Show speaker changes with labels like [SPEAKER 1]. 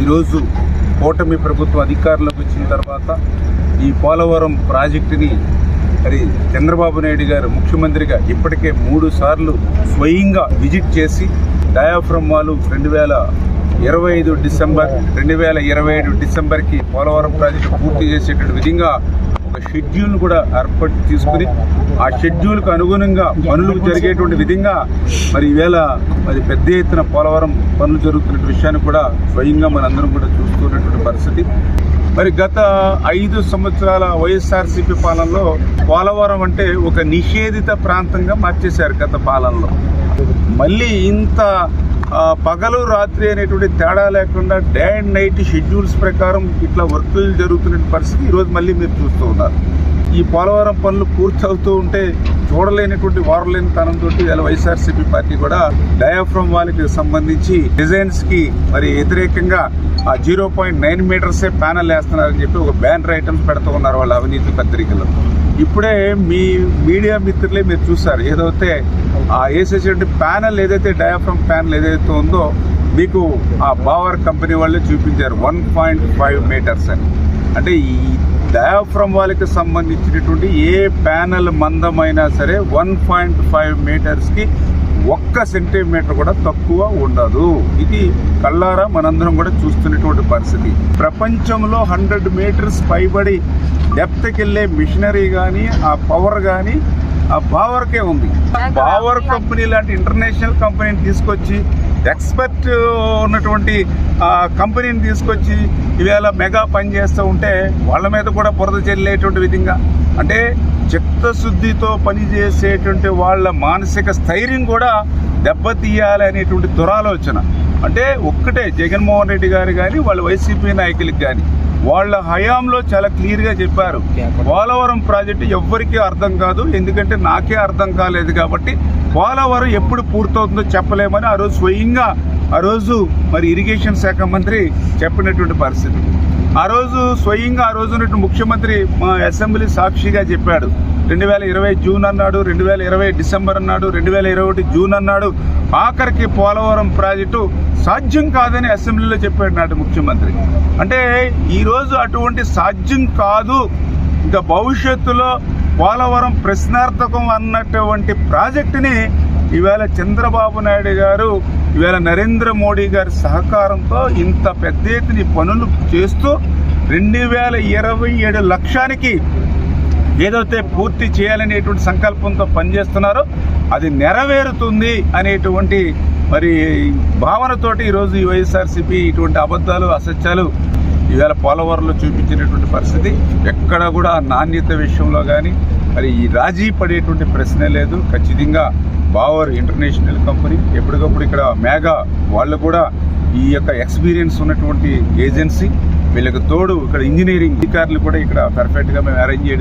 [SPEAKER 1] ఈరోజు కూటమి ప్రభుత్వం అధికారంలోకి వచ్చిన తర్వాత ఈ పోలవరం ప్రాజెక్టుని మరి చంద్రబాబు నాయుడు గారు ముఖ్యమంత్రిగా ఇప్పటికే 3 సార్లు స్వయంగా విజిట్ చేసి డయాఫ్రమ్ వాల్ 2027 డిసెంబర్కి పోలవరం ప్రాజెక్టు పూర్తి చేసేటువంటి విధంగా ఒక షెడ్యూల్ను కూడా ఏర్పాటు తీసుకుని ఆ షెడ్యూల్కు అనుగుణంగా పనులు జరిగేటువంటి విధంగా మరి ఈవేళ మరి పెద్ద ఎత్తున పోలవరం పనులు జరుగుతున్న విషయాన్ని కూడా స్వయంగా మనందరం కూడా చూస్తున్నటువంటి పరిస్థితి. మరి గత 5 సంవత్సరాల వైఎస్ఆర్సీపీ పాలనలో పోలవరం అంటే ఒక నిషేధిత ప్రాంతంగా మార్చేశారు గత పాలనలో. మళ్ళీ ఇంత పగలు రాత్రి అనేటువంటి తేడా లేకుండా డే అండ్ నైట్ షెడ్యూల్స్ ప్రకారం ఇట్లా వర్కులు జరుగుతున్న పరిస్థితి ఈరోజు మళ్ళీ మీరు చూస్తూ ఉన్నారు. ఈ పోలవరం పనులు పూర్తవుతూ ఉంటే చూడలేనటువంటి వారలేని తనంతో ఇలా వైఎస్ఆర్సీపీ పార్టీ కూడా డయాఫ్రమ్ వాల్కి సంబంధించి డిజైన్స్కి మరి వ్యతిరేకంగా ఆ 0.9 మీటర్సే ప్యానల్ వేస్తున్నారని చెప్పి ఒక బ్యానర్ ఐటమ్స్ పెడుతూ ఉన్నారు వాళ్ళ అవినీతి పత్రికలు. ఇప్పుడే మీ మీడియా మిత్రులే మీరు చూసారు, ఏదైతే ఆ వేసేటువంటి ప్యానల్ ఏదైతే డయాఫ్రమ్ ప్యానల్ ఏదైతే ఉందో మీకు ఆ బావర్ కంపెనీ వాళ్ళే చూపించారు 1.5 మీటర్స్ అని. అంటే ఈ డయాఫ్రమ్ వాళ్ళకి సంబంధించినటువంటి ఏ ప్యానల్ మందమైనా సరే 1.5 మీటర్స్కి 1 సెంటీమీటర్ కూడా తక్కువ ఉండదు. ఇది కళ్ళారా మనందరం కూడా చూస్తున్నటువంటి పరిస్థితి. ప్రపంచంలో 100 మీటర్స్ పైబడి డెప్త్కి వెళ్ళే మిషనరీ కానీ ఆ పవర్ కానీ ఆ బావర్కే ఉంది. బావర్ కంపెనీ లాంటి ఇంటర్నేషనల్ కంపెనీని తీసుకొచ్చి ఎక్స్పర్ట్ ఉన్నటువంటి కంపెనీని తీసుకొచ్చి ఈవేళ మెగా పని చేస్తూ ఉంటే వాళ్ళ మీద కూడా బురద చెల్లేటువంటి విధంగా, అంటే చిత్తశుద్ధితో పనిచేసేటువంటి వాళ్ళ మానసిక స్థైర్యం కూడా దెబ్బతీయాలి అనేటువంటి దురాలోచన. అంటే ఒక్కటే జగన్మోహన్ రెడ్డి గారు కానీ వాళ్ళ వైసీపీ నాయకులకు కానీ వాళ్ళ హయాంలో చాలా క్లియర్గా చెప్పారు, పోలవరం ప్రాజెక్టు ఎవ్వరికీ అర్థం కాదు, ఎందుకంటే నాకే అర్థం కాలేదు కాబట్టి పోలవరం ఎప్పుడు పూర్తవుతుందో చెప్పలేమని ఆ రోజు స్వయంగా మరి ఇరిగేషన్ శాఖ మంత్రి చెప్పినటువంటి పరిస్థితి. ఆ రోజు స్వయంగా ఆ రోజు ఉన్నటువంటి ముఖ్యమంత్రి మా అసెంబ్లీ సాక్షిగా చెప్పాడు. 2020 జూన్ అన్నాడు, 2020 డిసెంబర్ అన్నాడు, 2021 జూన్ అన్నాడు. ఆఖరికి పోలవరం ప్రాజెక్టు సాధ్యం కాదని అసెంబ్లీలో చెప్పాడు నాటి ముఖ్యమంత్రి. అంటే ఈరోజు అటువంటి సాధ్యం కాదు, ఇంకా భవిష్యత్తులో పోలవరం ప్రశ్నార్థకం అన్నటువంటి ప్రాజెక్టుని ఈవేళ చంద్రబాబు నాయుడు గారు ఈవేళ నరేంద్ర మోడీ గారి సహకారంతో ఇంత పెద్ద ఎత్తున పనులు చేస్తూ 2027 లక్ష్యానికి ఏదైతే పూర్తి చేయాలనేటువంటి సంకల్పంతో పనిచేస్తున్నారో అది నెరవేరుతుంది అనేటువంటి మరి భావనతోటి ఈరోజు ఈ వైఎస్ఆర్సీపీ ఇటువంటి అబద్ధాలు అసత్యాలు ఈవేళ పోలవరంలో చూపించినటువంటి పరిస్థితి. ఎక్కడ కూడా నాణ్యత విషయంలో కానీ మరి ఈ రాజీ పడేటువంటి ప్రశ్నే లేదు. ఖచ్చితంగా బావర్ ఇంటర్నేషనల్ కంపెనీ ఎప్పటికప్పుడు ఇక్కడ మెగా వాళ్ళు కూడా ఈ యొక్క ఎక్స్పీరియన్స్ ఉన్నటువంటి ఏజెన్సీ, వీళ్ళకి తోడు ఇక్కడ ఇంజనీరింగ్ అధికారులు కూడా ఇక్కడ పర్ఫెక్ట్గా మేము అరేంజ్ చేయడం